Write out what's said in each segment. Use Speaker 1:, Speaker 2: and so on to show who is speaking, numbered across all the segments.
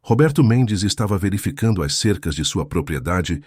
Speaker 1: Roberto Mendes estava verificando as cercas de sua propriedade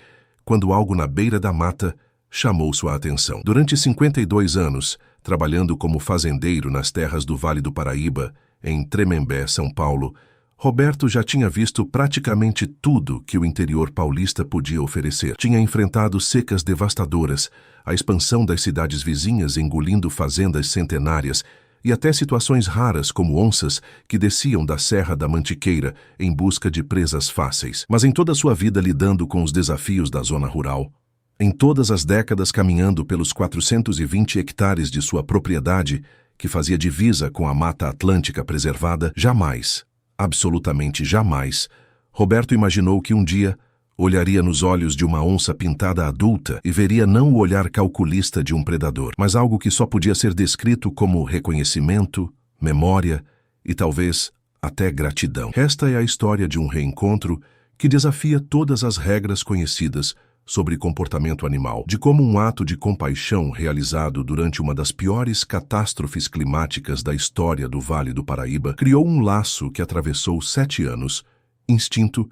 Speaker 1: quando algo na beira da mata chamou sua atenção. Durante 52 anos, trabalhando como fazendeiro nas terras do Vale do Paraíba, em Tremembé, São Paulo, Roberto já tinha visto praticamente tudo que o interior paulista podia oferecer. Tinha enfrentado secas devastadoras, a expansão das cidades vizinhas engolindo fazendas centenárias e até situações raras como onças que desciam da Serra da Mantiqueira em busca de presas fáceis. Mas em toda a sua vida lidando com os desafios da zona rural, em todas as décadas caminhando pelos 420 hectares de sua propriedade, que fazia divisa com a Mata Atlântica preservada, jamais, absolutamente jamais, Roberto imaginou que um dia olharia nos olhos de uma onça pintada adulta e veria não o olhar calculista de um predador, mas algo que só podia ser descrito como reconhecimento, memória e talvez até gratidão. Esta é a história de um reencontro que desafia todas as regras conhecidas sobre comportamento animal, de como um ato de compaixão realizado durante uma das piores catástrofes climáticas da história do Vale do Paraíba criou um laço que atravessou 7 anos, instinto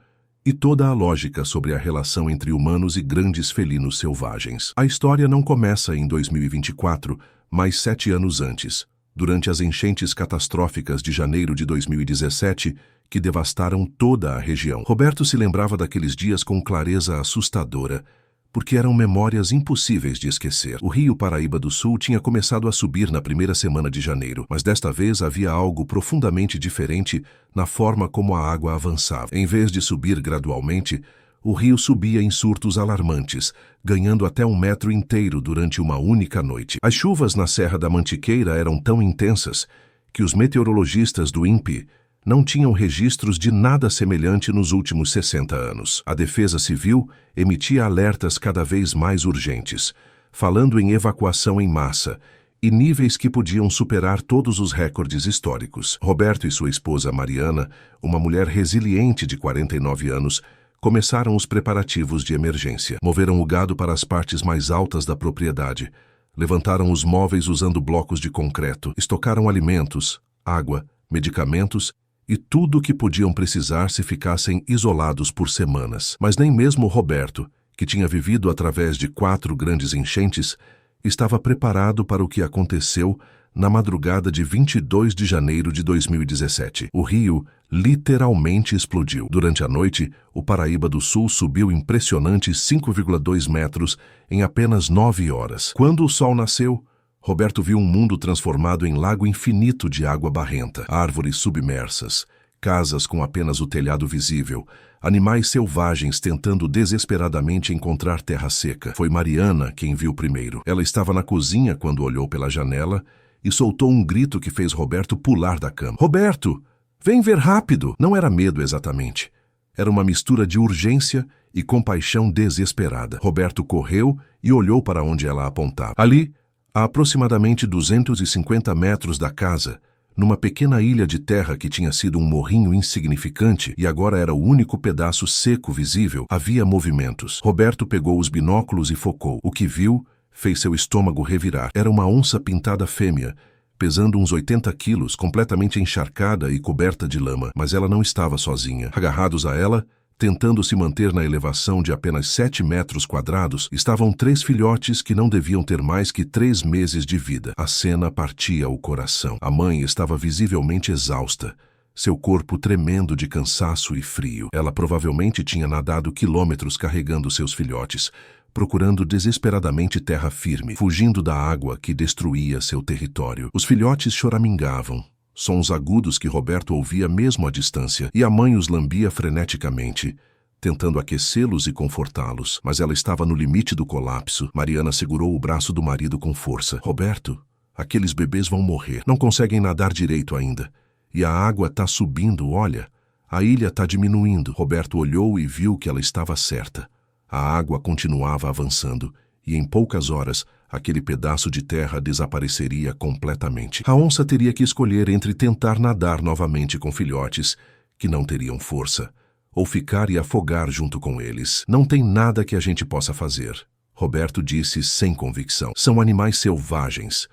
Speaker 1: e toda a lógica sobre a relação entre humanos e grandes felinos selvagens. A história não começa em 2024, mas 7 anos antes, durante as enchentes catastróficas de janeiro de 2017, que devastaram toda a região. Roberto se lembrava daqueles dias com clareza assustadora, porque eram memórias impossíveis de esquecer. O rio Paraíba do Sul tinha começado a subir na primeira semana de janeiro, mas desta vez havia algo profundamente diferente na forma como a água avançava. Em vez de subir gradualmente, o rio subia em surtos alarmantes, ganhando até 1 metro inteiro durante uma única noite. As chuvas na Serra da Mantiqueira eram tão intensas que os meteorologistas do INPE não tinham registros de nada semelhante nos últimos 60 anos. A Defesa Civil emitia alertas cada vez mais urgentes, falando em evacuação em massa e níveis que podiam superar todos os recordes históricos. Roberto e sua esposa Mariana, uma mulher resiliente de 49 anos, começaram os preparativos de emergência. Moveram o gado para as partes mais altas da propriedade, levantaram os móveis usando blocos de concreto, estocaram alimentos, água, medicamentos e tudo o que podiam precisar se ficassem isolados por semanas. Mas nem mesmo Roberto, que tinha vivido através de 4 grandes enchentes, estava preparado para o que aconteceu na madrugada de 22 de janeiro de 2017. O rio literalmente explodiu. Durante a noite, o Paraíba do Sul subiu impressionantes 5,2 metros em apenas 9 horas. Quando o sol nasceu, Roberto viu um mundo transformado em lago infinito de água barrenta, árvores submersas, casas com apenas o telhado visível, animais selvagens tentando desesperadamente encontrar terra seca. Foi Mariana quem viu primeiro. Ela estava na cozinha quando olhou pela janela e soltou um grito que fez Roberto pular da cama. "Roberto, vem ver rápido!" Não era medo exatamente. Era uma mistura de urgência e compaixão desesperada. Roberto correu e olhou para onde ela apontava. Ali, a aproximadamente 250 metros da casa, numa pequena ilha de terra que tinha sido um morrinho insignificante e agora era o único pedaço seco visível, havia movimentos. Roberto pegou os binóculos e focou. O que viu fez seu estômago revirar. Era uma onça pintada fêmea, pesando uns 80 quilos, completamente encharcada e coberta de lama. Mas ela não estava sozinha. Agarrados a ela, tentando se manter na elevação de apenas 7 metros quadrados, estavam 3 filhotes que não deviam ter mais que 3 meses de vida. A cena partia o coração. A mãe estava visivelmente exausta, seu corpo tremendo de cansaço e frio. Ela provavelmente tinha nadado quilômetros carregando seus filhotes, procurando desesperadamente terra firme, fugindo da água que destruía seu território. Os filhotes choramingavam, sons agudos que Roberto ouvia mesmo à distância, e a mãe os lambia freneticamente, tentando aquecê-los e confortá-los. Mas ela estava no limite do colapso. Mariana segurou o braço do marido com força. "Roberto, aqueles bebês vão morrer. Não conseguem nadar direito ainda. E a água está subindo, olha. A ilha está diminuindo." Roberto olhou e viu que ela estava certa. A água continuava avançando, e em poucas horas, aquele pedaço de terra desapareceria completamente. A onça teria que escolher entre tentar nadar novamente com filhotes, que não teriam força, ou ficar e afogar junto com eles. "Não tem nada que a gente possa fazer", Roberto disse sem convicção. "São animais selvagens.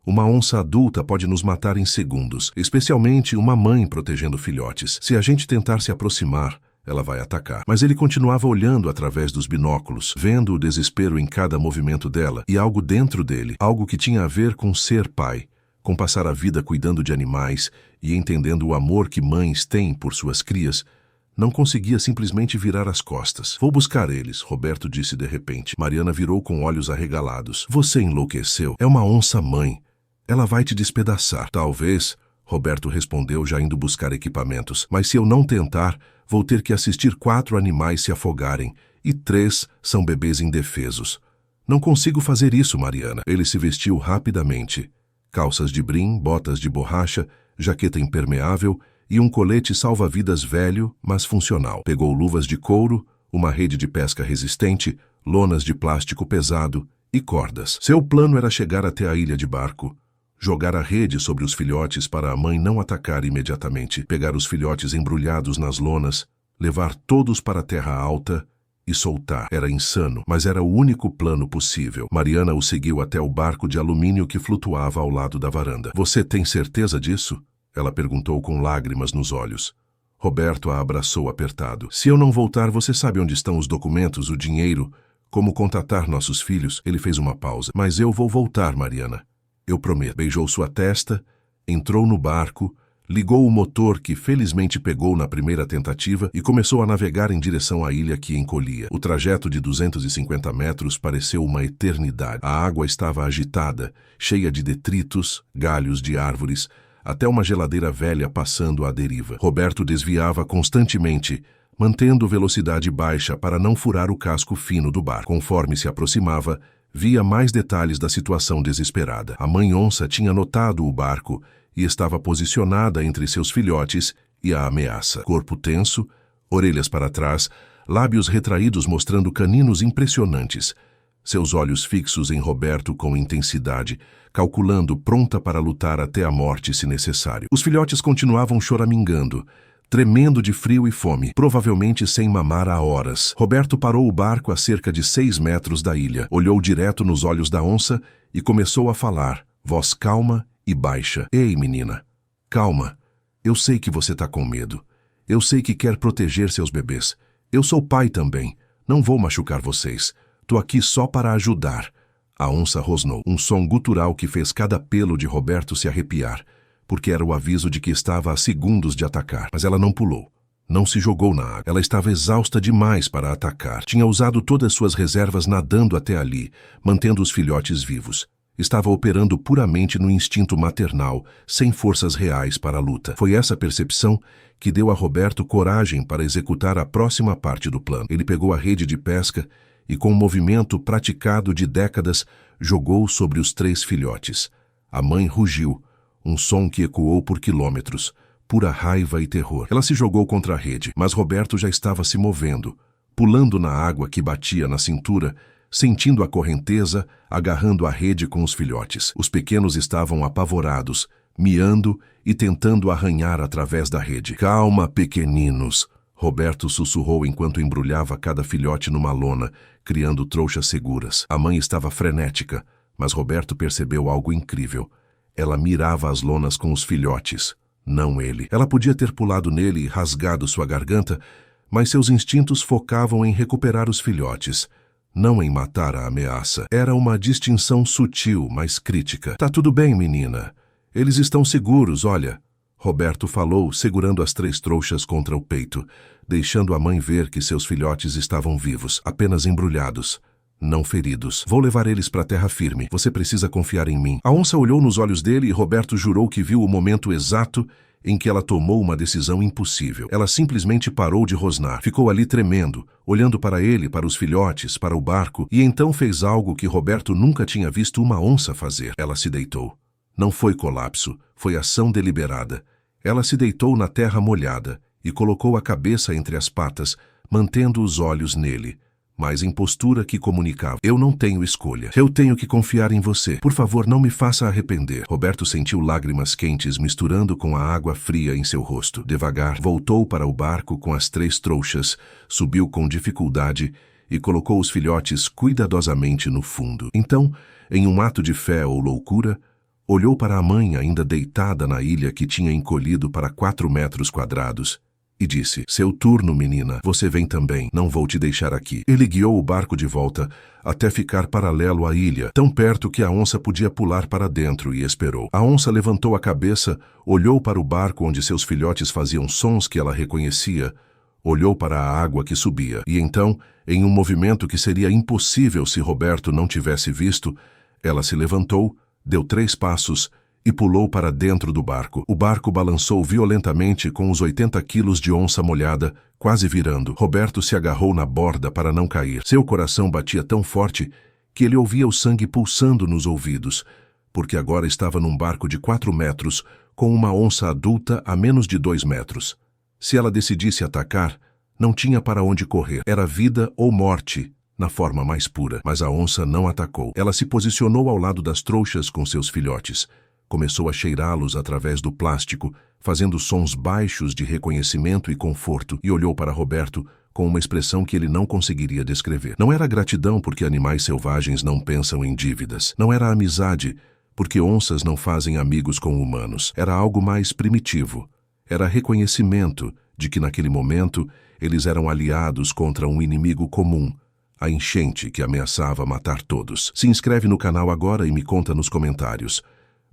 Speaker 1: Uma onça adulta pode nos matar em segundos, especialmente uma mãe protegendo filhotes. Se a gente tentar se aproximar, ela vai atacar. Mas ele continuava olhando através dos binóculos, vendo o desespero em cada movimento dela e algo dentro dele, algo que tinha a ver com ser pai, com passar a vida cuidando de animais e entendendo o amor que mães têm por suas crias. Não conseguia simplesmente virar as costas. Vou buscar eles, Roberto disse de repente. Mariana virou com olhos arregalados. Você enlouqueceu. É uma onça-mãe. Ela vai te despedaçar. Talvez, Roberto respondeu já indo buscar equipamentos. Mas se eu não tentar, vou ter que assistir 4 animais se afogarem. E 3 são bebês indefesos. Não consigo fazer isso, Mariana. Ele se vestiu rapidamente. Calças de brim, botas de borracha, jaqueta impermeável e um colete salva-vidas velho, mas funcional. Pegou luvas de couro, uma rede de pesca resistente, lonas de plástico pesado e cordas. Seu plano era chegar até a ilha de barco, jogar a rede sobre os filhotes para a mãe não atacar imediatamente, pegar os filhotes embrulhados nas lonas, levar todos para a terra alta e soltar. Era insano, mas era o único plano possível. Mariana o seguiu até o barco de alumínio que flutuava ao lado da varanda. Você tem certeza disso? Ela perguntou com lágrimas nos olhos. Roberto a abraçou apertado. Se eu não voltar, você sabe onde estão os documentos, o dinheiro, como contatar nossos filhos? Ele fez uma pausa. Mas eu vou voltar, Mariana. Eu prometo. Beijou sua testa, entrou no barco, ligou o motor que felizmente pegou na primeira tentativa e começou a navegar em direção à ilha que encolhia. O trajeto de 250 metros pareceu uma eternidade. A água estava agitada, cheia de detritos, galhos de árvores, até uma geladeira velha passando à deriva. Roberto desviava constantemente, mantendo velocidade baixa para não furar o casco fino do barco. Conforme se aproximava, via mais detalhes da situação desesperada. A mãe onça tinha notado o barco e estava posicionada entre seus filhotes e a ameaça. Corpo tenso, orelhas para trás, lábios retraídos mostrando caninos impressionantes. Seus olhos fixos em Roberto com intensidade, calculando, pronta para lutar até a morte se necessário. Os filhotes continuavam choramingando, tremendo de frio e fome, provavelmente sem mamar há horas. Roberto parou o barco a cerca de 6 metros da ilha, olhou direto nos olhos da onça e começou a falar, voz calma e baixa. Ei, menina, calma. Eu sei que você tá com medo. Eu sei que quer proteger seus bebês. Eu sou pai também. Não vou machucar vocês. Tô aqui só para ajudar. A onça rosnou, um som gutural que fez cada pelo de Roberto se arrepiar, porque era o aviso de que estava a segundos de atacar. Mas ela não pulou. Não se jogou na água. Ela estava exausta demais para atacar. Tinha usado todas suas reservas nadando até ali, mantendo os filhotes vivos. Estava operando puramente no instinto maternal, sem forças reais para a luta. Foi essa percepção que deu a Roberto coragem para executar a próxima parte do plano. Ele pegou a rede de pesca e, com um movimento praticado de décadas, jogou sobre os 3 filhotes. A mãe rugiu, um som que ecoou por quilômetros, pura raiva e terror. Ela se jogou contra a rede, mas Roberto já estava se movendo, pulando na água que batia na cintura, sentindo a correnteza, agarrando a rede com os filhotes. Os pequenos estavam apavorados, miando e tentando arranhar através da rede. Calma, pequeninos, Roberto sussurrou enquanto embrulhava cada filhote numa lona, criando trouxas seguras. A mãe estava frenética, mas Roberto percebeu algo incrível. Ela mirava as lonas com os filhotes, não ele. Ela podia ter pulado nele e rasgado sua garganta, mas seus instintos focavam em recuperar os filhotes, não em matar a ameaça. Era uma distinção sutil, mas crítica. Tá tudo bem, menina. Eles estão seguros, olha. Roberto falou, segurando as 3 trouxas contra o peito, deixando a mãe ver que seus filhotes estavam vivos, apenas embrulhados, não feridos. Vou levar eles para a terra firme. Você precisa confiar em mim. A onça olhou nos olhos dele e Roberto jurou que viu o momento exato em que ela tomou uma decisão impossível. Ela simplesmente parou de rosnar. Ficou ali tremendo, olhando para ele, para os filhotes, para o barco, e então fez algo que Roberto nunca tinha visto uma onça fazer. Ela se deitou. Não foi colapso, foi ação deliberada. Ela se deitou na terra molhada e colocou a cabeça entre as patas, mantendo os olhos nele, mas em postura que comunicava. Eu não tenho escolha. Eu tenho que confiar em você. Por favor, não me faça arrepender. Roberto sentiu lágrimas quentes misturando com a água fria em seu rosto. Devagar, voltou para o barco com as 3 trouxas, subiu com dificuldade e colocou os filhotes cuidadosamente no fundo. Então, em um ato de fé ou loucura, Olhou para a mãe ainda deitada na ilha que tinha encolhido para 4 metros quadrados e disse: "Seu turno, menina. Você vem também. Não vou te deixar aqui." Ele guiou o barco de volta até ficar paralelo à ilha, tão perto que a onça podia pular para dentro, e esperou. A onça levantou a cabeça, olhou para o barco onde seus filhotes faziam sons que ela reconhecia, olhou para a água que subia, e então, em um movimento que seria impossível se Roberto não tivesse visto, ela se levantou, deu 3 passos e pulou para dentro do barco. O barco balançou violentamente com os 80 quilos de onça molhada, quase virando. Roberto se agarrou na borda para não cair. Seu coração batia tão forte que ele ouvia o sangue pulsando nos ouvidos, porque agora estava num barco de 4 metros com uma onça adulta a menos de 2 metros. Se ela decidisse atacar, não tinha para onde correr. Era vida ou morte, na forma mais pura. Mas a onça não atacou. Ela se posicionou ao lado das trouxas com seus filhotes. Começou a cheirá-los através do plástico, fazendo sons baixos de reconhecimento e conforto, e olhou para Roberto com uma expressão que ele não conseguiria descrever. Não era gratidão, porque animais selvagens não pensam em dívidas. Não era amizade, porque onças não fazem amigos com humanos. Era algo mais primitivo. Era reconhecimento de que naquele momento eles eram aliados contra um inimigo comum, a enchente que ameaçava matar todos. Se inscreve no canal agora e me conta nos comentários.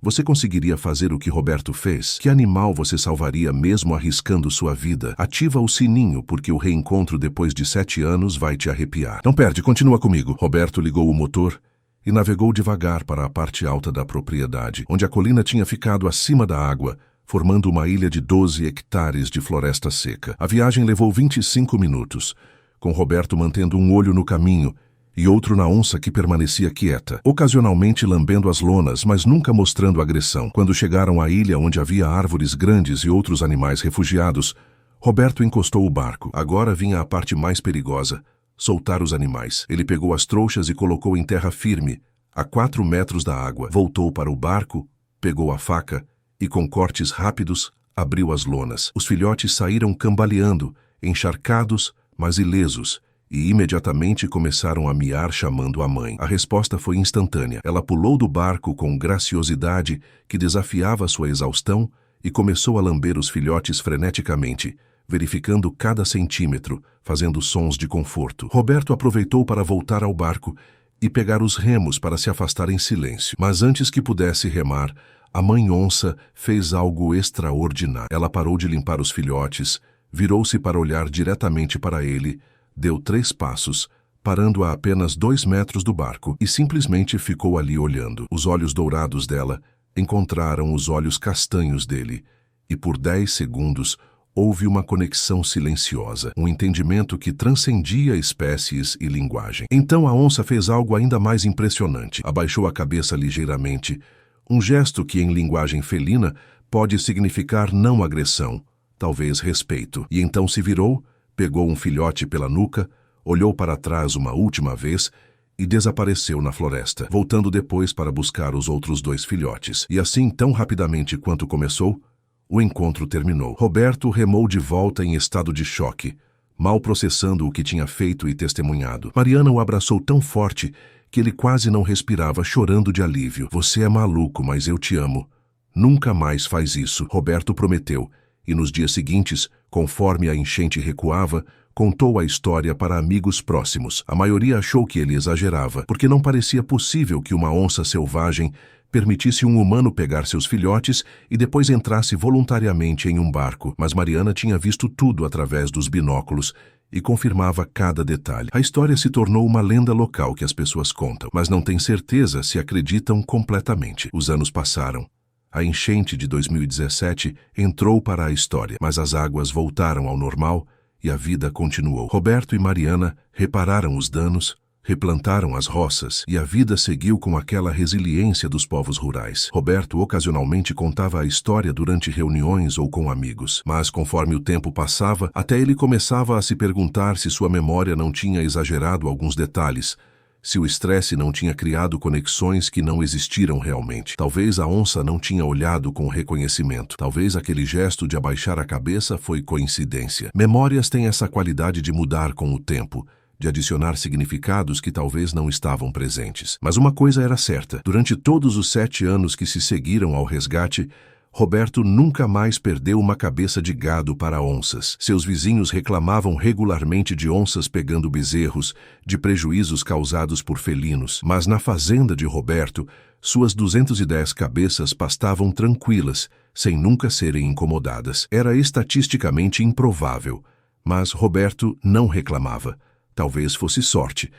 Speaker 1: Você conseguiria fazer o que Roberto fez? Que animal você salvaria mesmo arriscando sua vida? Ativa o sininho, porque o reencontro depois de 7 anos vai te arrepiar. Não perde, continua comigo. Roberto ligou o motor e navegou devagar para a parte alta da propriedade, onde a colina tinha ficado acima da água, formando uma ilha de 12 hectares de floresta seca. A viagem levou 25 minutos, com Roberto mantendo um olho no caminho e outro na onça, que permanecia quieta, ocasionalmente lambendo as lonas, mas nunca mostrando agressão. Quando chegaram à ilha onde havia árvores grandes e outros animais refugiados, Roberto encostou o barco. Agora vinha a parte mais perigosa: soltar os animais. Ele pegou as trouxas e colocou em terra firme, a 4 metros da água. Voltou para o barco, pegou a faca e, com cortes rápidos, abriu as lonas. Os filhotes saíram cambaleando, encharcados, mas ilesos, e imediatamente começaram a miar chamando a mãe. A resposta foi instantânea. Ela pulou do barco com graciosidade que desafiava sua exaustão e começou a lamber os filhotes freneticamente, verificando cada centímetro, fazendo sons de conforto. Roberto aproveitou para voltar ao barco e pegar os remos para se afastar em silêncio. Mas antes que pudesse remar, a mãe onça fez algo extraordinário. Ela parou de limpar os filhotes, virou-se para olhar diretamente para ele, deu 3 passos, parando a apenas 2 metros do barco, e simplesmente ficou ali olhando. Os olhos dourados dela encontraram os olhos castanhos dele, e por 10 segundos houve uma conexão silenciosa, um entendimento que transcendia espécies e linguagem. Então a onça fez algo ainda mais impressionante. Abaixou a cabeça ligeiramente, um gesto que em linguagem felina pode significar não agressão, talvez respeito. E então se virou, pegou um filhote pela nuca, olhou para trás uma última vez e desapareceu na floresta, voltando depois para buscar os outros 2 filhotes. E assim, tão rapidamente quanto começou, o encontro terminou. Roberto remou de volta em estado de choque, mal processando o que tinha feito e testemunhado. Mariana o abraçou tão forte que ele quase não respirava, chorando de alívio. "Você é maluco, mas eu te amo. Nunca mais faz isso", Roberto prometeu. E nos dias seguintes, conforme a enchente recuava, contou a história para amigos próximos. A maioria achou que ele exagerava, porque não parecia possível que uma onça selvagem permitisse um humano pegar seus filhotes e depois entrasse voluntariamente em um barco. Mas Mariana tinha visto tudo através dos binóculos e confirmava cada detalhe. A história se tornou uma lenda local que as pessoas contam, mas não têm certeza se acreditam completamente. Os anos passaram. A enchente de 2017 entrou para a história, mas as águas voltaram ao normal e a vida continuou. Roberto e Mariana repararam os danos, replantaram as roças e a vida seguiu com aquela resiliência dos povos rurais. Roberto ocasionalmente contava a história durante reuniões ou com amigos, mas conforme o tempo passava, até ele começava a se perguntar se sua memória não tinha exagerado alguns detalhes, se o estresse não tinha criado conexões que não existiram realmente. Talvez a onça não tinha olhado com reconhecimento. Talvez aquele gesto de abaixar a cabeça foi coincidência. Memórias têm essa qualidade de mudar com o tempo, de adicionar significados que talvez não estavam presentes. Mas uma coisa era certa: durante todos os 7 anos que se seguiram ao resgate, Roberto nunca mais perdeu uma cabeça de gado para onças. Seus vizinhos reclamavam regularmente de onças pegando bezerros, de prejuízos causados por felinos. Mas na fazenda de Roberto, suas 210 cabeças pastavam tranquilas, sem nunca serem incomodadas. Era estatisticamente improvável, mas Roberto não reclamava. Talvez fosse sorte.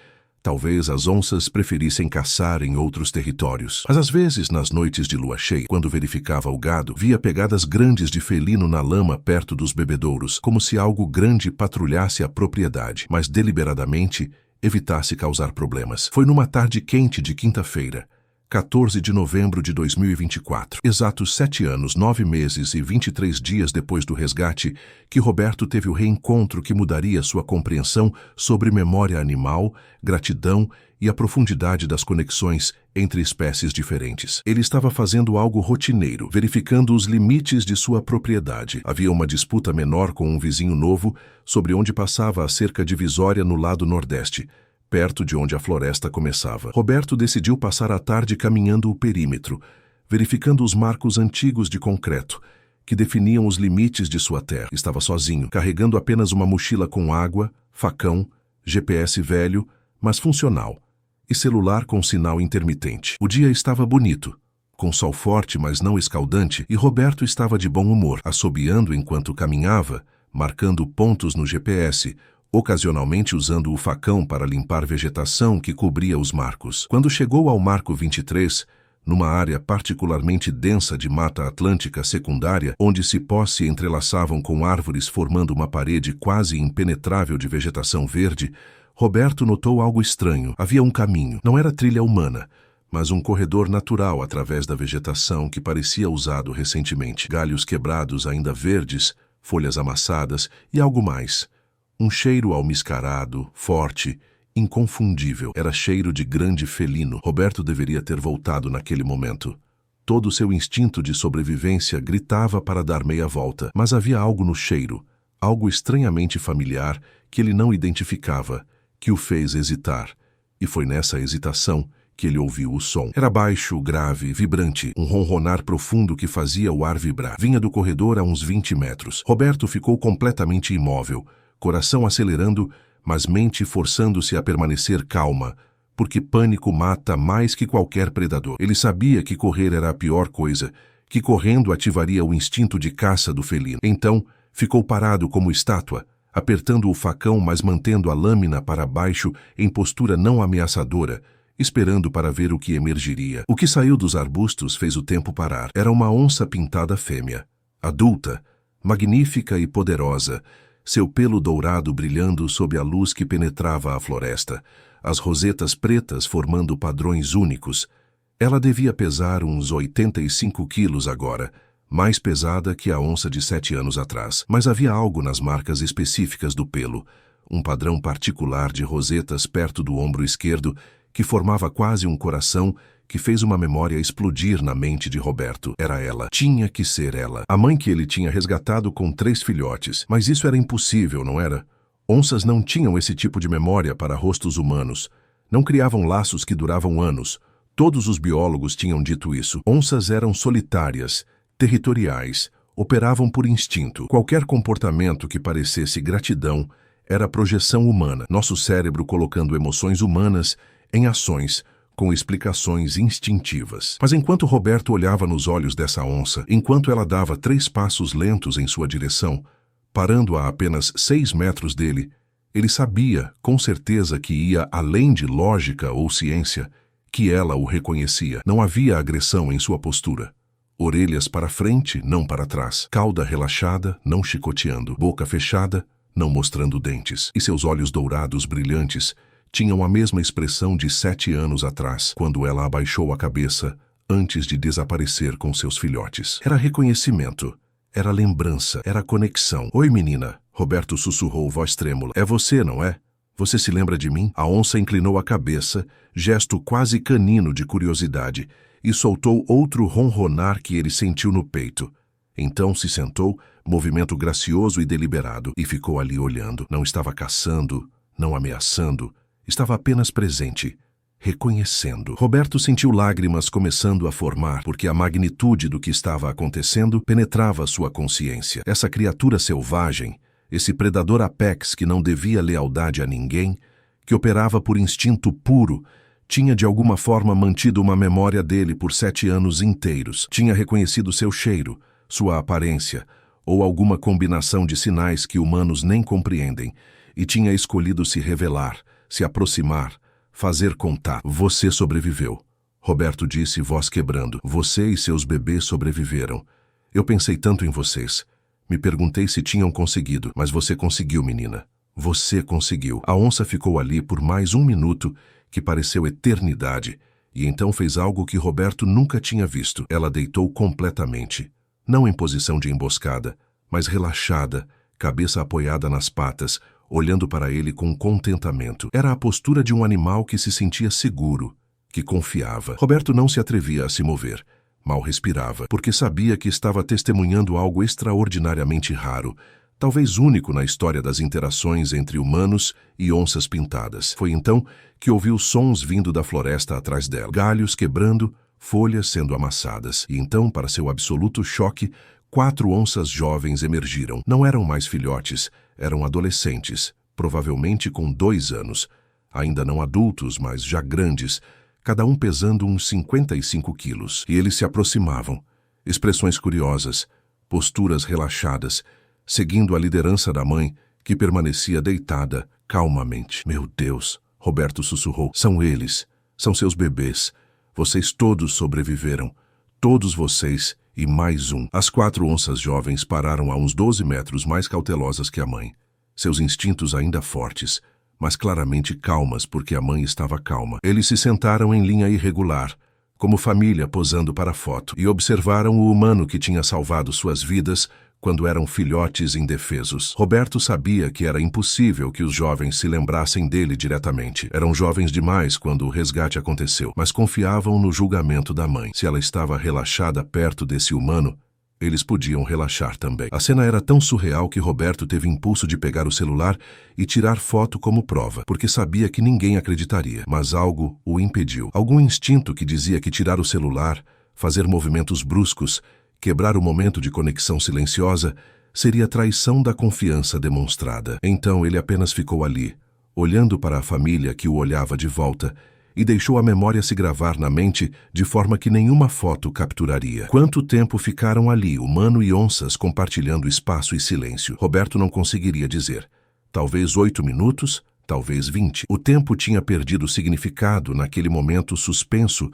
Speaker 1: Talvez as onças preferissem caçar em outros territórios. Mas às vezes, nas noites de lua cheia, quando verificava o gado, via pegadas grandes de felino na lama perto dos bebedouros, como se algo grande patrulhasse a propriedade, mas deliberadamente evitasse causar problemas. Foi numa tarde quente de quinta-feira, 14 de novembro de 2024, exatos 7 anos, 9 meses e 23 dias depois do resgate, que Roberto teve o reencontro que mudaria sua compreensão sobre memória animal, gratidão e a profundidade das conexões entre espécies diferentes. Ele estava fazendo algo rotineiro, verificando os limites de sua propriedade. Havia uma disputa menor com um vizinho novo sobre onde passava a cerca divisória no lado nordeste, perto de onde a floresta começava. Roberto decidiu passar a tarde caminhando o perímetro, verificando os marcos antigos de concreto, que definiam os limites de sua terra. Estava sozinho, carregando apenas uma mochila com água, facão, GPS velho, mas funcional, e celular com sinal intermitente. O dia estava bonito, com sol forte, mas não escaldante, e Roberto estava de bom humor, assobiando enquanto caminhava, marcando pontos no GPS, ocasionalmente usando o facão para limpar vegetação que cobria os marcos. Quando chegou ao marco 23, numa área particularmente densa de mata atlântica secundária, onde cipós se entrelaçavam com árvores formando uma parede quase impenetrável de vegetação verde, Roberto notou algo estranho. Havia um caminho. Não era trilha humana, mas um corredor natural através da vegetação que parecia usado recentemente. Galhos quebrados ainda verdes, folhas amassadas e algo mais. Um cheiro almiscarado, forte, inconfundível. Era cheiro de grande felino. Roberto deveria ter voltado naquele momento. Todo o seu instinto de sobrevivência gritava para dar meia volta, mas havia algo no cheiro, algo estranhamente familiar que ele não identificava, que o fez hesitar. E foi nessa hesitação que ele ouviu o som. Era baixo, grave, vibrante, um ronronar profundo que fazia o ar vibrar. Vinha do corredor a uns 20 metros. Roberto ficou completamente imóvel, coração acelerando, mas mente forçando-se a permanecer calma, porque pânico mata mais que qualquer predador. Ele sabia que correr era a pior coisa, que correndo ativaria o instinto de caça do felino. Então, ficou parado como estátua, apertando o facão, mas mantendo a lâmina para baixo em postura não ameaçadora, esperando para ver o que emergiria. O que saiu dos arbustos fez o tempo parar. Era uma onça pintada fêmea, adulta, magnífica e poderosa, seu pelo dourado brilhando sob a luz que penetrava a floresta, as rosetas pretas formando padrões únicos. Ela devia pesar uns 85 quilos agora, mais pesada que a onça de 7 anos atrás. Mas havia algo nas marcas específicas do pelo, um padrão particular de rosetas perto do ombro esquerdo que formava quase um coração, que fez uma memória explodir na mente de Roberto. Era ela. Tinha que ser ela. A mãe que ele tinha resgatado com 3 filhotes. Mas isso era impossível, não era? Onças não tinham esse tipo de memória para rostos humanos. Não criavam laços que duravam anos. Todos os biólogos tinham dito isso. Onças eram solitárias, territoriais, operavam por instinto. Qualquer comportamento que parecesse gratidão era projeção humana. Nosso cérebro colocando emoções humanas em ações, com explicações instintivas. Mas enquanto Roberto olhava nos olhos dessa onça, enquanto ela dava 3 passos lentos em sua direção, parando a apenas 6 metros dele, ele sabia, com certeza, que ia além de lógica ou ciência, que ela o reconhecia. Não havia agressão em sua postura. Orelhas para frente, não para trás. Cauda relaxada, não chicoteando. Boca fechada, não mostrando dentes. E seus olhos dourados brilhantes tinham a mesma expressão de 7 anos atrás, quando ela abaixou a cabeça antes de desaparecer com seus filhotes. Era reconhecimento, era lembrança, era conexão. Oi, menina, Roberto sussurrou, voz trêmula. É você, não é? Você se lembra de mim? A onça inclinou a cabeça, gesto quase canino de curiosidade, e soltou outro ronronar que ele sentiu no peito. Então se sentou, movimento gracioso e deliberado, e ficou ali olhando. Não estava caçando, não ameaçando, estava apenas presente, reconhecendo. Roberto sentiu lágrimas começando a formar, porque a magnitude do que estava acontecendo penetrava sua consciência. Essa criatura selvagem, esse predador apex que não devia lealdade a ninguém, que operava por instinto puro, tinha de alguma forma mantido uma memória dele por 7 anos inteiros. Tinha reconhecido seu cheiro, sua aparência, ou alguma combinação de sinais que humanos nem compreendem, e tinha escolhido se revelar, se aproximar, fazer contato. Você sobreviveu, Roberto disse, voz quebrando. Você e seus bebês sobreviveram. Eu pensei tanto em vocês. Me perguntei se tinham conseguido, mas você conseguiu, menina. Você conseguiu. A onça ficou ali por mais 1 minuto, que pareceu eternidade, e então fez algo que Roberto nunca tinha visto. Ela deitou completamente, não em posição de emboscada, mas relaxada, cabeça apoiada nas patas, olhando para ele com contentamento. Era a postura de um animal que se sentia seguro, que confiava. Roberto não se atrevia a se mover. Mal respirava, porque sabia que estava testemunhando algo extraordinariamente raro, talvez único na história das interações entre humanos e onças pintadas. Foi então que ouviu sons vindo da floresta atrás dela, galhos quebrando, folhas sendo amassadas. E então, para seu absoluto choque, 4 onças jovens emergiram. Não eram mais filhotes, eram adolescentes, provavelmente com 2 anos. Ainda não adultos, mas já grandes, cada um pesando uns 55 quilos. E eles se aproximavam, expressões curiosas, posturas relaxadas, seguindo a liderança da mãe, que permanecia deitada calmamente. Meu Deus, Roberto sussurrou. São eles, são seus bebês. Vocês todos sobreviveram. Todos vocês e mais um. As 4 onças jovens pararam a uns 12 metros mais cautelosas que a mãe. Seus instintos ainda fortes, mas claramente calmas porque a mãe estava calma. Eles se sentaram em linha irregular, como família posando para a foto, e observaram o humano que tinha salvado suas vidas quando eram filhotes indefesos. Roberto sabia que era impossível que os jovens se lembrassem dele diretamente. Eram jovens demais quando o resgate aconteceu, mas confiavam no julgamento da mãe. Se ela estava relaxada perto desse humano, eles podiam relaxar também. A cena era tão surreal que Roberto teve impulso de pegar o celular e tirar foto como prova, porque sabia que ninguém acreditaria. Mas algo o impediu. Algum instinto que dizia que tirar o celular, fazer movimentos bruscos, quebrar o momento de conexão silenciosa, seria traição da confiança demonstrada. Então ele apenas ficou ali, olhando para a família que o olhava de volta, e deixou a memória se gravar na mente de forma que nenhuma foto capturaria. Quanto tempo ficaram ali, humano e onças, compartilhando espaço e silêncio? Roberto não conseguiria dizer. Talvez 8 minutos, talvez 20. O tempo tinha perdido significado naquele momento suspenso,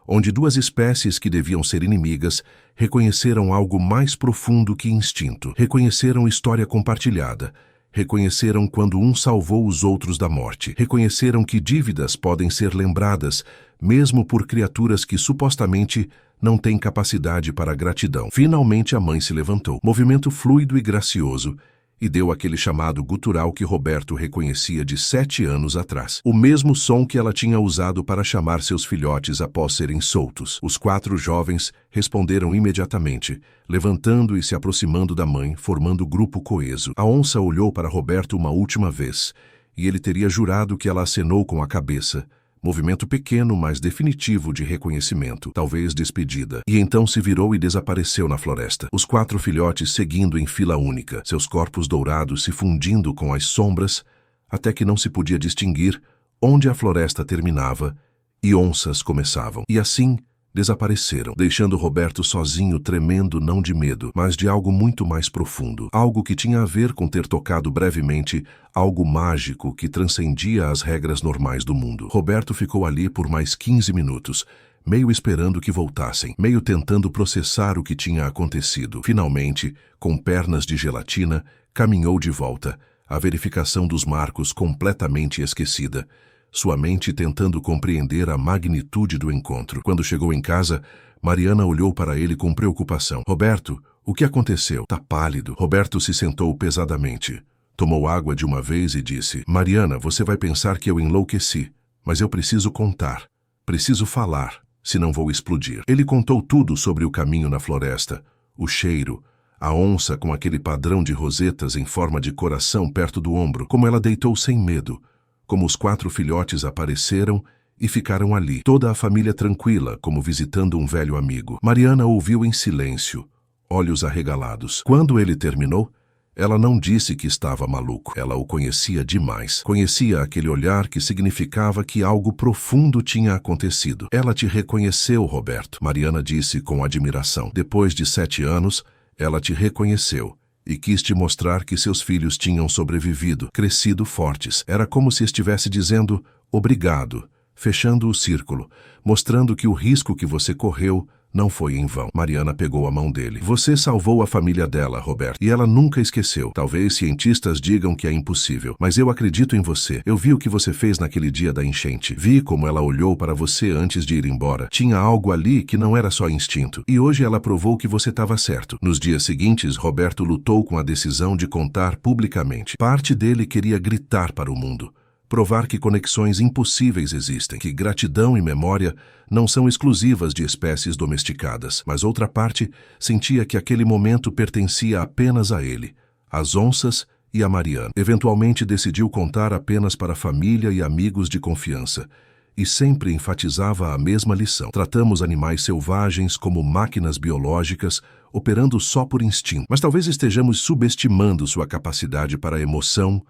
Speaker 1: onde 2 espécies que deviam ser inimigas reconheceram algo mais profundo que instinto. Reconheceram história compartilhada. Reconheceram quando um salvou os outros da morte. Reconheceram que dívidas podem ser lembradas, mesmo por criaturas que supostamente não têm capacidade para gratidão. Finalmente a mãe se levantou, movimento fluido e gracioso, e deu aquele chamado gutural que Roberto reconhecia de 7 anos atrás. O mesmo som que ela tinha usado para chamar seus filhotes após serem soltos. Os 4 jovens responderam imediatamente, levantando e se aproximando da mãe, formando grupo coeso. A onça olhou para Roberto uma última vez, e ele teria jurado que ela acenou com a cabeça, movimento pequeno, mas definitivo de reconhecimento, talvez despedida. E então se virou e desapareceu na floresta. Os 4 filhotes seguindo em fila única, seus corpos dourados se fundindo com as sombras, até que não se podia distinguir onde a floresta terminava e onças começavam. E assim desapareceram, deixando Roberto sozinho, tremendo não de medo, mas de algo muito mais profundo. Algo que tinha a ver com ter tocado brevemente algo mágico que transcendia as regras normais do mundo. Roberto ficou ali por mais 15 minutos, meio esperando que voltassem, meio tentando processar o que tinha acontecido. Finalmente, com pernas de gelatina, caminhou de volta, a verificação dos marcos completamente esquecida, sua mente tentando compreender a magnitude do encontro. Quando chegou em casa, Mariana olhou para ele com preocupação. Roberto, o que aconteceu? Tá pálido. Roberto se sentou pesadamente. Tomou água de uma vez e disse, Mariana, você vai pensar que eu enlouqueci, mas eu preciso contar. Preciso falar, senão vou explodir. Ele contou tudo sobre o caminho na floresta, o cheiro, A onça com aquele padrão de rosetas em forma de coração perto do ombro, como ela deitou sem medo, como os 4 filhotes apareceram e ficaram ali, toda a família tranquila, como visitando um velho amigo. Mariana ouviu em silêncio, olhos arregalados. Quando ele terminou, ela não disse que estava maluco. Ela o conhecia demais. Conhecia aquele olhar que significava que algo profundo tinha acontecido. Ela te reconheceu, Roberto, Mariana disse com admiração. Depois de 7 anos, ela te reconheceu e quis te mostrar que seus filhos tinham sobrevivido, crescido fortes. Era como se estivesse dizendo obrigado, fechando o círculo, mostrando que o risco que você correu não foi em vão. Mariana pegou a mão dele. Você salvou a família dela, Roberto, e ela nunca esqueceu. Talvez cientistas digam que é impossível, mas eu acredito em você. Eu vi o que você fez naquele dia da enchente. Vi como ela olhou para você antes de ir embora. Tinha algo ali que não era só instinto. E hoje ela provou que você estava certo. Nos dias seguintes, Roberto lutou com a decisão de contar publicamente. Parte dele queria gritar para o mundo, provar que conexões impossíveis existem, que gratidão e memória não são exclusivas de espécies domesticadas, mas outra parte sentia que aquele momento pertencia apenas a ele, às onças e a Mariana. Eventualmente decidiu contar apenas para a família e amigos de confiança, e sempre enfatizava a mesma lição. Tratamos animais selvagens como máquinas biológicas, operando só por instinto, mas talvez estejamos subestimando sua capacidade para emoção,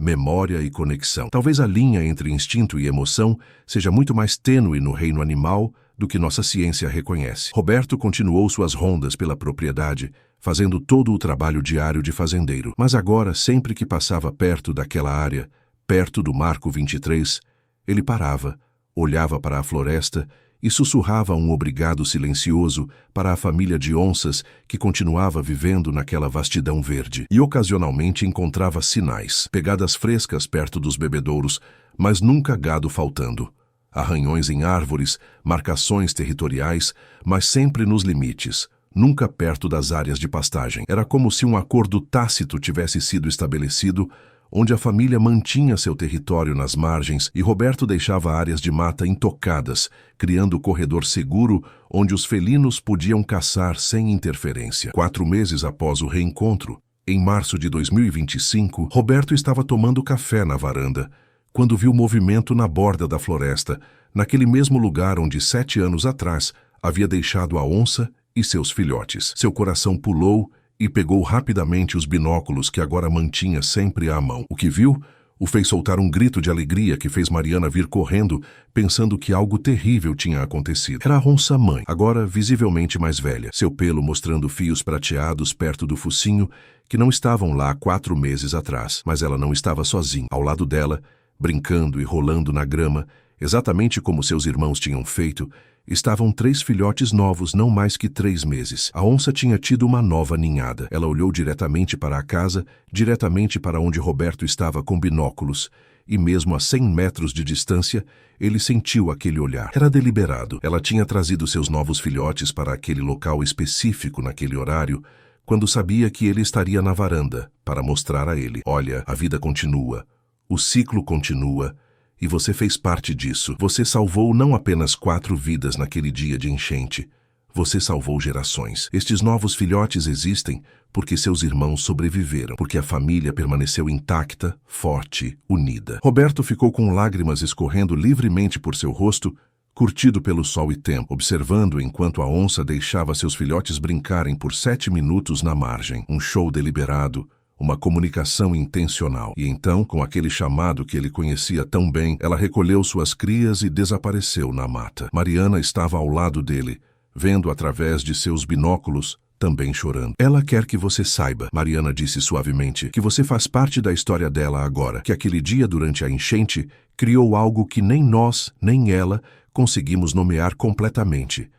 Speaker 1: memória e conexão. Talvez a linha entre instinto e emoção seja muito mais tênue no reino animal do que nossa ciência reconhece. Roberto continuou suas rondas pela propriedade, fazendo todo o trabalho diário de fazendeiro. Mas agora, sempre que passava perto daquela área, perto do Marco 23, ele parava, olhava para a floresta e sussurrava um obrigado silencioso para a família de onças que continuava vivendo naquela vastidão verde. E ocasionalmente encontrava sinais, pegadas frescas perto dos bebedouros, mas nunca gado faltando. Arranhões em árvores, marcações territoriais, mas sempre nos limites, nunca perto das áreas de pastagem. Era como se um acordo tácito tivesse sido estabelecido, onde a família mantinha seu território nas margens e Roberto deixava áreas de mata intocadas, criando corredor seguro onde os felinos podiam caçar sem interferência. 4 meses após o reencontro, em março de 2025, Roberto estava tomando café na varanda, quando viu movimento na borda da floresta, naquele mesmo lugar onde 7 anos atrás havia deixado a onça e seus filhotes. Seu coração pulou e pegou rapidamente os binóculos que agora mantinha sempre à mão. O que viu o fez soltar um grito de alegria que fez Mariana vir correndo, pensando que algo terrível tinha acontecido. Era a onça-mãe, agora visivelmente mais velha, seu pelo mostrando fios prateados perto do focinho que não estavam lá 4 meses atrás. Mas ela não estava sozinha. Ao lado dela, brincando e rolando na grama, exatamente como seus irmãos tinham feito, estavam 3 filhotes novos, não mais que 3 meses. A onça tinha tido uma nova ninhada. Ela olhou diretamente para a casa, diretamente para onde Roberto estava com binóculos, e mesmo a 100 metros de distância, ele sentiu aquele olhar. Era deliberado. Ela tinha trazido seus novos filhotes para aquele local específico naquele horário, quando sabia que ele estaria na varanda, para mostrar a ele: olha, a vida continua, o ciclo continua, e você fez parte disso. Você salvou não apenas 4 vidas naquele dia de enchente. Você salvou gerações. Estes novos filhotes existem porque seus irmãos sobreviveram, porque a família permaneceu intacta, forte, unida. Roberto ficou com lágrimas escorrendo livremente por seu rosto, curtido pelo sol e tempo, observando enquanto a onça deixava seus filhotes brincarem por 7 minutos na margem. Um show deliberado, uma comunicação intencional. E então, com aquele chamado que ele conhecia tão bem, ela recolheu suas crias e desapareceu na mata. Mariana estava ao lado dele, vendo através de seus binóculos, também chorando. Ela quer que você saiba, Mariana disse suavemente, que você faz parte da história dela agora, que aquele dia durante a enchente criou algo que nem nós, nem ela, conseguimos nomear completamente,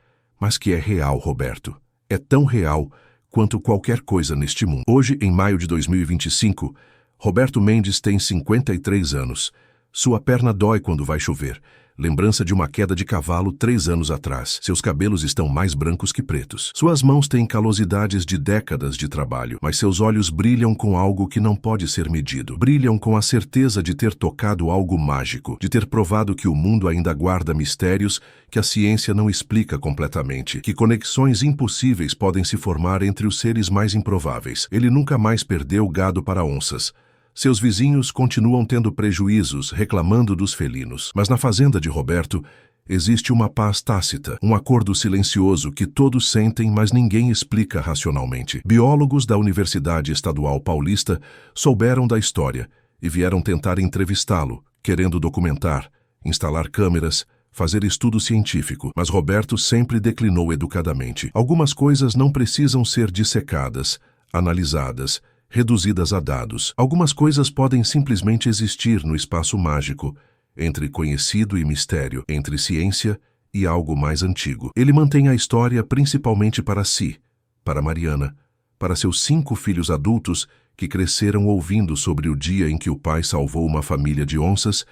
Speaker 1: mas que é real, Roberto. É tão real quanto qualquer coisa neste mundo. Hoje, em maio de 2025, Roberto Mendes tem 53 anos. Sua perna dói quando vai chover, lembrança de uma queda de cavalo 3 anos atrás. Seus cabelos estão mais brancos que pretos. Suas mãos têm calosidades de décadas de trabalho, mas seus olhos brilham com algo que não pode ser medido. Brilham com a certeza de ter tocado algo mágico, de ter provado que o mundo ainda guarda mistérios que a ciência não explica completamente, que conexões impossíveis podem se formar entre os seres mais improváveis. Ele nunca mais perdeu gado para onças. Seus vizinhos continuam tendo prejuízos, reclamando dos felinos. Mas na fazenda de Roberto, existe uma paz tácita, um acordo silencioso que todos sentem, mas ninguém explica racionalmente. Biólogos da Universidade Estadual Paulista souberam da história e vieram tentar entrevistá-lo, querendo documentar, instalar câmeras, fazer estudo científico, mas Roberto sempre declinou educadamente. Algumas coisas não precisam ser dissecadas, analisadas, reduzidas a dados. Algumas coisas podem simplesmente existir no espaço mágico, entre conhecido e mistério, entre ciência e algo mais antigo. Ele mantém a história principalmente para si, para Mariana, para seus 5 filhos adultos que cresceram ouvindo sobre o dia em que o pai salvou uma família de onças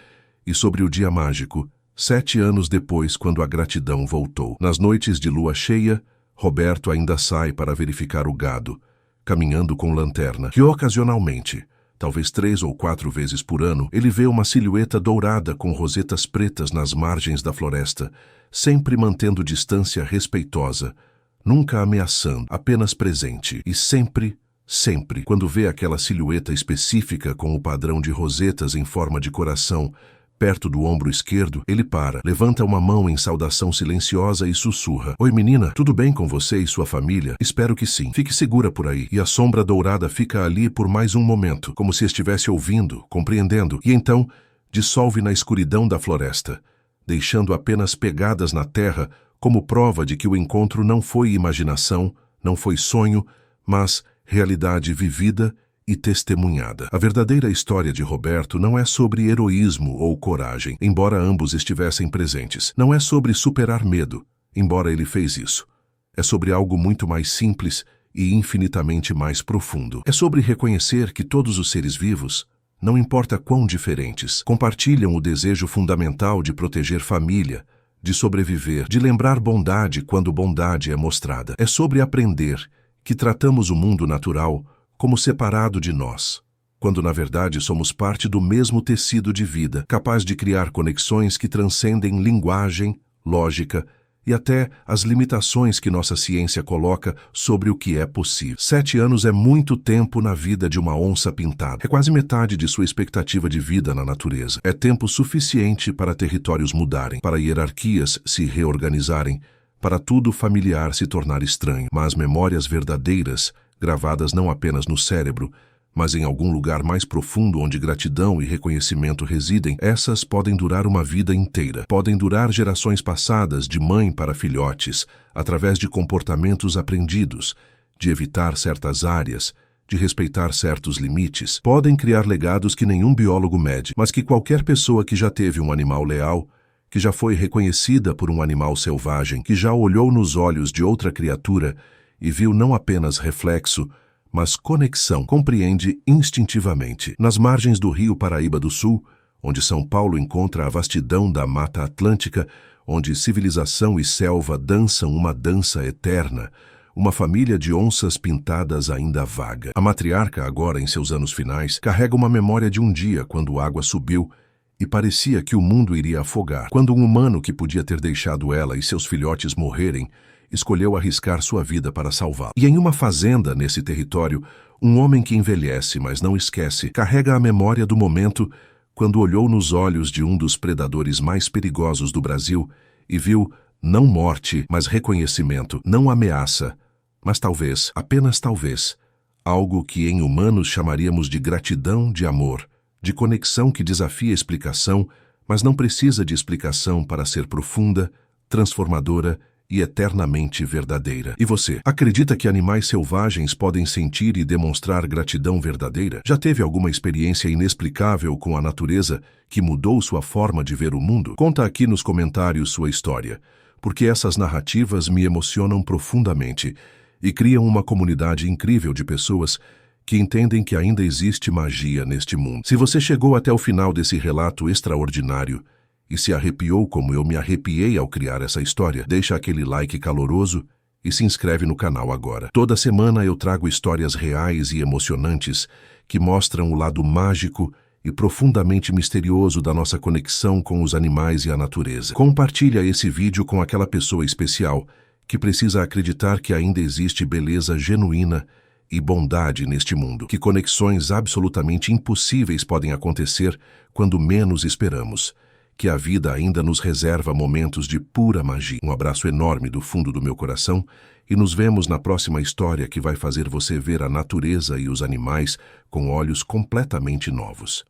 Speaker 1: e sobre o dia mágico, 7 anos depois, quando a gratidão voltou. Nas noites de lua cheia, Roberto ainda sai para verificar o gado, caminhando com lanterna, que ocasionalmente, talvez 3 ou 4 vezes por ano, ele vê uma silhueta dourada com rosetas pretas nas margens da floresta, sempre mantendo distância respeitosa, nunca ameaçando, apenas presente. E sempre, quando vê aquela silhueta específica com o padrão de rosetas em forma de coração, perto do ombro esquerdo, ele para, levanta uma mão em saudação silenciosa e sussurra: "Oi, menina, tudo bem com você e sua família? Espero que sim. Fique segura por aí." E a sombra dourada fica ali por mais um momento, como se estivesse ouvindo, compreendendo, e então dissolve na escuridão da floresta, deixando apenas pegadas na terra como prova de que o encontro não foi imaginação, não foi sonho, mas realidade vivida e testemunhada. A verdadeira história de Roberto não é sobre heroísmo ou coragem, embora ambos estivessem presentes. Não é sobre superar medo, embora ele fez isso. É sobre algo muito mais simples e infinitamente mais profundo. É sobre reconhecer que todos os seres vivos, não importa quão diferentes, compartilham o desejo fundamental de proteger família, de sobreviver, de lembrar bondade quando bondade é mostrada. É sobre aprender que tratamos o mundo natural como separado de nós, quando na verdade somos parte do mesmo tecido de vida, capaz de criar conexões que transcendem linguagem, lógica e até as limitações que nossa ciência coloca sobre o que é possível. 7 anos é muito tempo na vida de uma onça pintada. É quase metade de sua expectativa de vida na natureza. É tempo suficiente para territórios mudarem, para hierarquias se reorganizarem, para tudo familiar se tornar estranho. Mas memórias verdadeiras, gravadas não apenas no cérebro, mas em algum lugar mais profundo onde gratidão e reconhecimento residem, essas podem durar uma vida inteira. Podem durar gerações passadas, de mãe para filhotes, através de comportamentos aprendidos, de evitar certas áreas, de respeitar certos limites. Podem criar legados que nenhum biólogo mede, mas que qualquer pessoa que já teve um animal leal, que já foi reconhecida por um animal selvagem, que já olhou nos olhos de outra criatura e viu não apenas reflexo, mas conexão, compreende instintivamente. Nas margens do rio Paraíba do Sul, onde São Paulo encontra a vastidão da Mata Atlântica, onde civilização e selva dançam uma dança eterna, uma família de onças pintadas ainda vaga. A matriarca, agora em seus anos finais, carrega uma memória de um dia quando a água subiu e parecia que o mundo iria afogar, quando um humano que podia ter deixado ela e seus filhotes morrerem escolheu arriscar sua vida para salvá-la. E em uma fazenda nesse território, um homem que envelhece, mas não esquece, carrega a memória do momento quando olhou nos olhos de um dos predadores mais perigosos do Brasil e viu não morte, mas reconhecimento, não ameaça, mas talvez, apenas talvez, algo que em humanos chamaríamos de gratidão, de amor, de conexão que desafia explicação, mas não precisa de explicação para ser profunda, transformadora e eternamente verdadeira. E você, acredita que animais selvagens podem sentir e demonstrar gratidão verdadeira? Já teve alguma experiência inexplicável com a natureza que mudou sua forma de ver o mundo? Conta aqui nos comentários sua história, porque essas narrativas me emocionam profundamente e criam uma comunidade incrível de pessoas que entendem que ainda existe magia neste mundo. Se você chegou até o final desse relato extraordinário, e se arrepiou como eu me arrepiei ao criar essa história, deixa aquele like caloroso e se inscreve no canal agora. Toda semana eu trago histórias reais e emocionantes que mostram o lado mágico e profundamente misterioso da nossa conexão com os animais e a natureza. Compartilha esse vídeo com aquela pessoa especial que precisa acreditar que ainda existe beleza genuína e bondade neste mundo, que conexões absolutamente impossíveis podem acontecer quando menos esperamos, que a vida ainda nos reserva momentos de pura magia. Um abraço enorme do fundo do meu coração e nos vemos na próxima história que vai fazer você ver a natureza e os animais com olhos completamente novos.